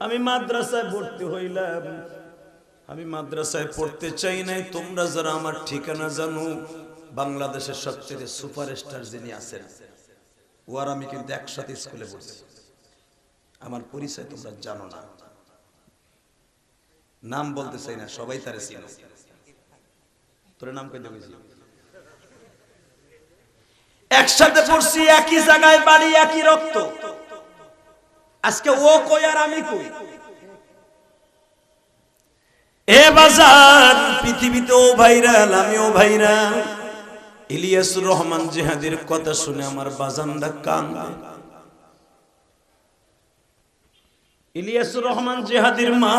আমি মাদ্রাসায় ভর্তি হইলাম, আমি মাদ্রাসায় পড়তে চাই নাই। তোমরা যারা আমার ঠিকানা জানো, বাংলাদেশের সবচেয়ে সুপারস্টার যিনি আছেন ওর আমি কিন্তু একসাথে স্কুলে পড়ছি। আমার পরিচয় তোমরা জানো না, নাম বলতে চাই না, সবাই তারে চিনো। তোর নাম কই দেবো? একসাথে পড়ছি, একই জায়গায় বাড়ি, একই রক্ত। আজকে ও কই আর আমি কই? এ বাজার পৃথিবীতে ও ভাইরাল, আমিও ভাইরাল। ইলিয়াসুর রহমান জিহাদির কথা শুনে আমার বাজানরা কান্দে। ইলিয়াসুর রহমান জিহাদির মা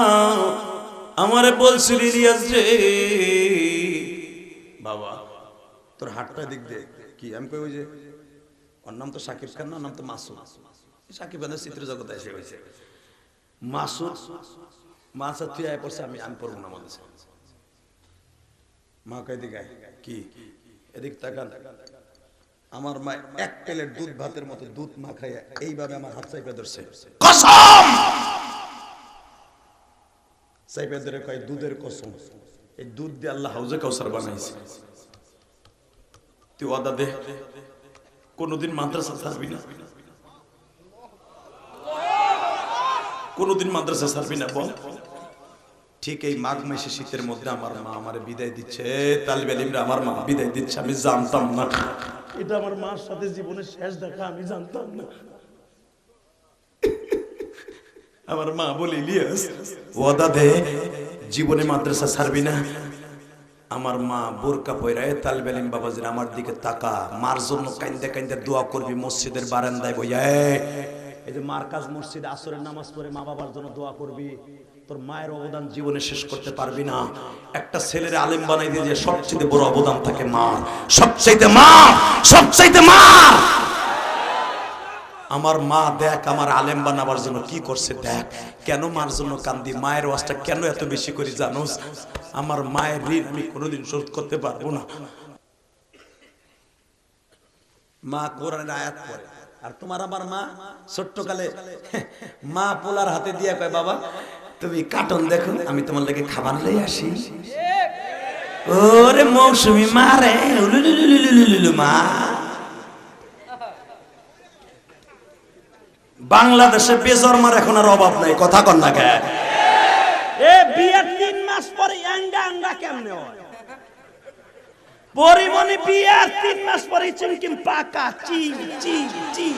আমারে বলছিল, ইলিয়াস রে বাবা তোর হাতটা দিক দে। কি আমি কই? ওই যে ওর নাম তো সাকিব খান না, নাম তো মাসুদ। সাকিব খানের চিত্র জগতে এসে হয়েছে মাসুদ। মাসুদ তুই আয় পড়ছে, আমি পড়বো না আমাদের। মা কয় দিকে কি এদিক তাকান। আমার মা এক প্লেট দুধ ভাতের মতো দুধ মা খাইয়া এইভাবে আমার হাত চাইপে ধরছে। কসম চাইপে ধরে কয় দুধের কসম, এই দুধ দিয়ে আল্লাহ হাউজে কাউসার বানাইছে। তুই ওয়াদা দে কোনদিন মাদ্রাসা ছাড়বি না, কোনদিন মাদ্রাসা ছাড়বি না বল। ঠিক এই মাঘ মাসে শীতের মধ্যে আমার মা আমারে বিদায় দিচ্ছে। তালিবে আলিমরা আমার মা বিদায় দিচ্ছে, আমি জানতাম না। এটা আমার মার সাথে জীবনের শেষ দেখা, আমি জানতাম না। আমার মা বলে, ইলিয়াস ওয়াদা দে জীবনে মাদ্রাসা ছাড়বি না। আমার মা বোরকা পয়রায় তালিবে আলিম বাবাজির আমার দিকে তাকা, মার জন্য কাইন্দে কাইন্দে দোয়া করবি মসজিদের বারান্দায় বইয়া। এই যে মার্কাজ মসজিদ আসরের নামাজ পড়ে মা বাবার জন্য দোয়া করবি। তোর মায়ের অবদান জীবনে শেষ করতে পারবি না। একটা ছেলের আলেম বানাই দিয়ে যে সবচেয়ে বড় অবদান থাকে মা, সবচাইতে মা, সবচাইতে মা। আমার মা দেখ আমার আলেম বানাবার জন্য কি করছে দেখ। কেন মার জন্য কান্দি, মায়ের ওয়াজটা কেন এত বেশি করি জানোস? আমার মায়ের ঋণ আমি কোনোদিন শোধ করতে পারবো না। মা কোরআনের আয়াত পড়ে, আর তোমার আমার মা ছোট্টকালে মা পোলার হাতে দিয়ে কয়, বাবা তুমি কার্টুন দেখো, আমি তোমার লেগে খাবার লই আসি। ওরে মৌসুমি মা রে, মা। বাংলাদেশে বেজন্মার এখন আর অভাব নাই, কথা কন না কেন? বিয়ের 3 মাস পরে আঙ্গা আঙ্গা কেমনে হয়? পরিমণি বিয়ের 3 মাস পরে চুমকিম পাকা চি চি চি।